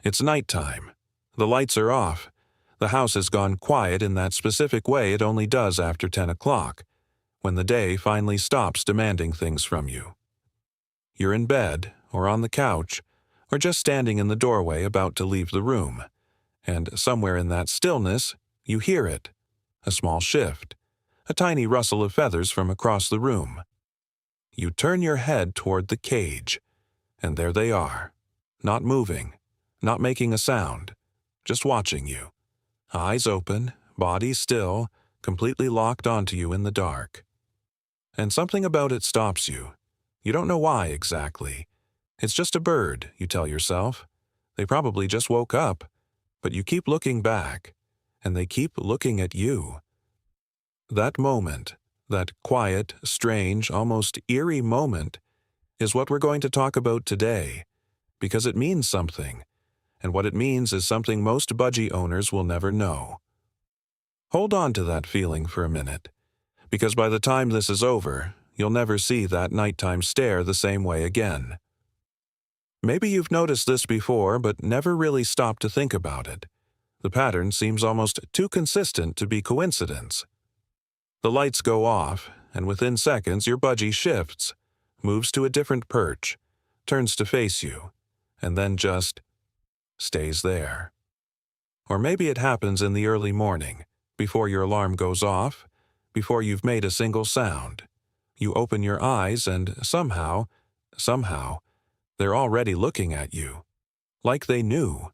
It's nighttime. The lights are off. The house has gone quiet in that specific way it only does after 10 o'clock, when the day finally stops demanding things from you. You're in bed, or on the couch, or just standing in the doorway about to leave the room, and somewhere in that stillness, you hear it. A small shift, a tiny rustle of feathers from across the room. You turn your head toward the cage, and there they are, not moving, not making a sound, just watching you. Eyes open, body still, completely locked onto you in the dark. And something about it stops you. You don't know why exactly. It's just a bird, you tell yourself. They probably just woke up, but you keep looking back, and they keep looking at you. That moment, that quiet, strange, almost eerie moment, is what we're going to talk about today, because it means something, and what it means is something most budgie owners will never know. Hold on to that feeling for a minute, because by the time this is over, you'll never see that nighttime stare the same way again. Maybe you've noticed this before, but never really stopped to think about it. The pattern seems almost too consistent to be coincidence. The lights go off, and within seconds your budgie shifts, moves to a different perch, turns to face you, and then just stays there. Or maybe it happens in the early morning, before your alarm goes off, before you've made a single sound. You open your eyes and somehow, they're already looking at you. Like they knew,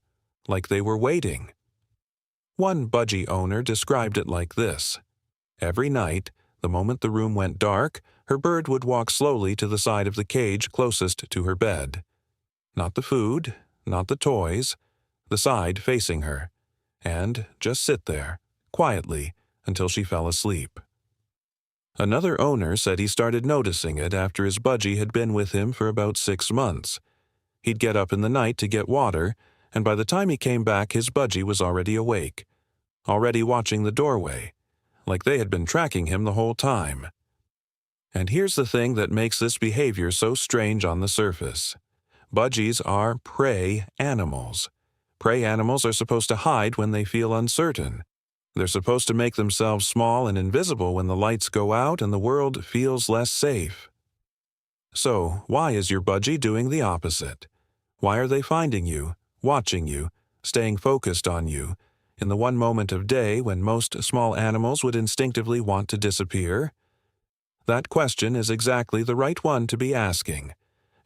like they were waiting. One budgie owner described it like this. Every night, the moment the room went dark, her bird would walk slowly to the side of the cage closest to her bed. Not the food, not the toys, the side facing her, and just sit there, quietly, until she fell asleep. Another owner said he started noticing it after his budgie had been with him for about 6 months. He'd get up in the night to get water, and by the time he came back his budgie was already awake, already watching the doorway, like they had been tracking him the whole time. And here's the thing that makes this behavior so strange on the surface. Budgies are prey animals. Prey animals are supposed to hide when they feel uncertain. They're supposed to make themselves small and invisible when the lights go out and the world feels less safe. So, why is your budgie doing the opposite? Why are they finding you, watching you, staying focused on you, in the one moment of day when most small animals would instinctively want to disappear? That question is exactly the right one to be asking,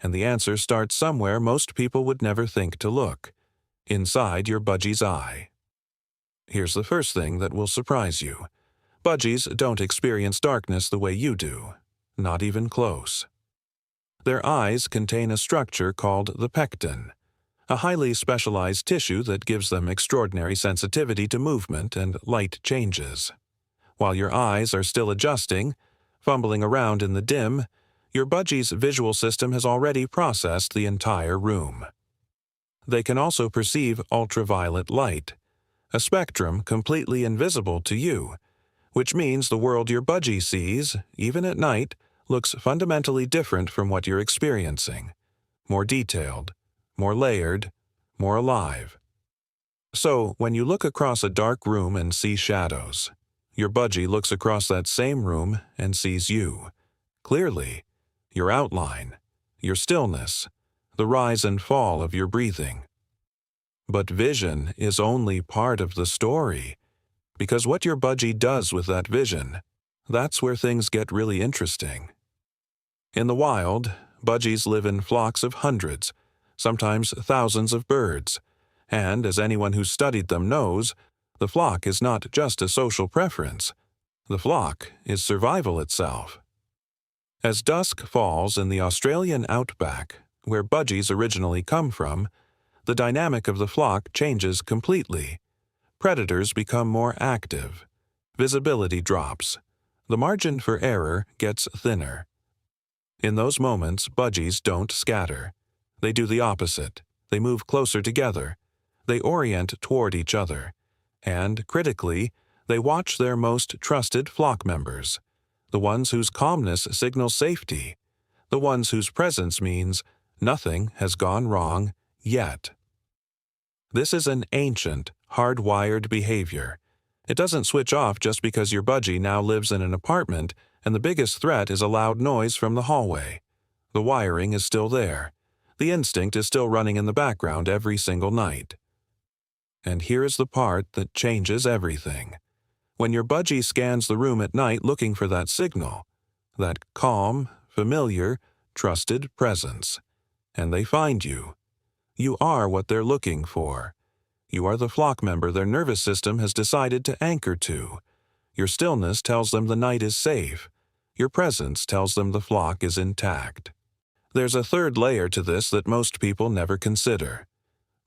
and the answer starts somewhere most people would never think to look, inside your budgie's eye. Here's the first thing that will surprise you. Budgies don't experience darkness the way you do, not even close. Their eyes contain a structure called the pecten, a highly specialized tissue that gives them extraordinary sensitivity to movement and light changes. While your eyes are still adjusting, fumbling around in the dim, your budgie's visual system has already processed the entire room. They can also perceive ultraviolet light, a spectrum completely invisible to you, which means the world your budgie sees, even at night, looks fundamentally different from what you're experiencing, more detailed, more layered, more alive. So, when you look across a dark room and see shadows, your budgie looks across that same room and sees you, clearly, your outline, your stillness, the rise and fall of your breathing. But vision is only part of the story, because what your budgie does with that vision, that's where things get really interesting. In the wild, budgies live in flocks of hundreds, sometimes thousands of birds, and as anyone who's studied them knows, the flock is not just a social preference. The flock is survival itself. As dusk falls in the Australian outback, where budgies originally come from, the dynamic of the flock changes completely. Predators become more active. Visibility drops. The margin for error gets thinner. In those moments, budgies don't scatter. They do the opposite. They move closer together. They orient toward each other. And, critically, they watch their most trusted flock members, the ones whose calmness signals safety, the ones whose presence means nothing has gone wrong yet. This is an ancient, hardwired behavior. It doesn't switch off just because your budgie now lives in an apartment and the biggest threat is a loud noise from the hallway. The wiring is still there. The instinct is still running in the background every single night. And here is the part that changes everything. When your budgie scans the room at night looking for that signal, that calm, familiar, trusted presence, and they find you. You are what they're looking for. You are the flock member their nervous system has decided to anchor to. Your stillness tells them the night is safe. Your presence tells them the flock is intact. There's a third layer to this that most people never consider.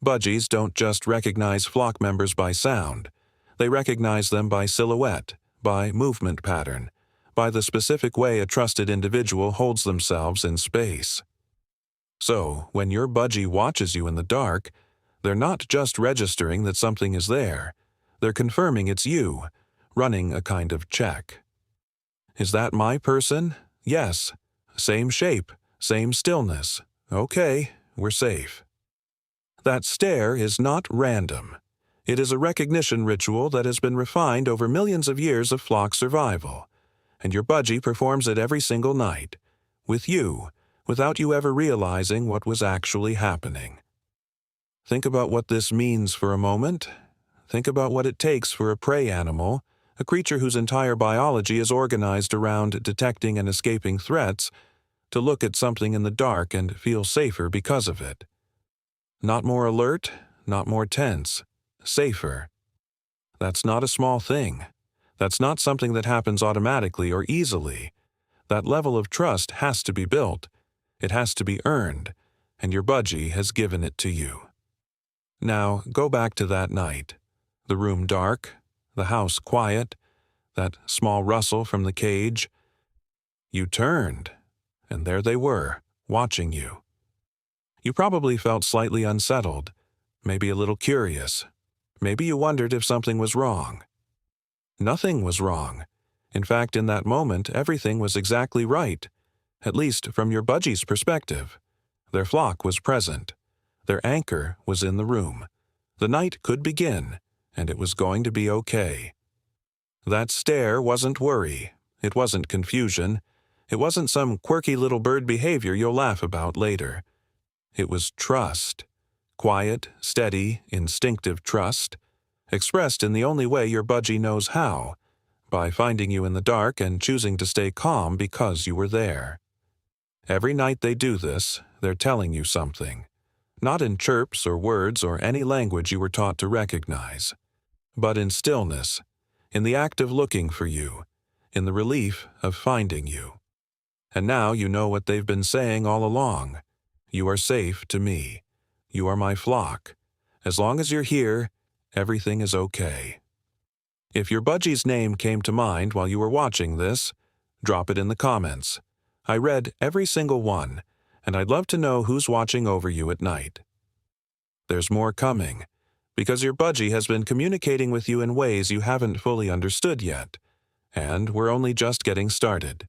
Budgies don't just recognize flock members by sound. They recognize them by silhouette, by movement pattern, by the specific way a trusted individual holds themselves in space. So, when your budgie watches you in the dark, they're not just registering that something is there. They're confirming it's you, running a kind of check. Is that my person? Yes. Same shape, same stillness. Okay, we're safe. That stare is not random. It is a recognition ritual that has been refined over millions of years of flock survival. And your budgie performs it every single night, with you, without you ever realizing what was actually happening. Think about what this means for a moment. Think about what it takes for a prey animal, a creature whose entire biology is organized around detecting and escaping threats, to look at something in the dark and feel safer because of it. Not more alert, not more tense, safer. That's not a small thing. That's not something that happens automatically or easily. That level of trust has to be built. It has to be earned, and your budgie has given it to you. Now, go back to that night. The room dark, the house quiet, that small rustle from the cage. You turned, and there they were, watching you. You probably felt slightly unsettled, maybe a little curious. Maybe you wondered if something was wrong. Nothing was wrong. In fact, in that moment, everything was exactly right, at least from your budgie's perspective. Their flock was present. Their anchor was in the room. The night could begin, and it was going to be okay. That stare wasn't worry. It wasn't confusion. It wasn't some quirky little bird behavior you'll laugh about later. It was trust. Quiet, steady, instinctive trust, expressed in the only way your budgie knows how, by finding you in the dark and choosing to stay calm because you were there. Every night they do this, they're telling you something. Not in chirps or words or any language you were taught to recognize, but in stillness, in the act of looking for you, in the relief of finding you. And now you know what they've been saying all along. You are safe to me. You are my flock. As long as you're here, everything is okay. If your budgie's name came to mind while you were watching this, drop it in the comments. I read every single one, and I'd love to know who's watching over you at night. There's more coming, because your budgie has been communicating with you in ways you haven't fully understood yet, and we're only just getting started.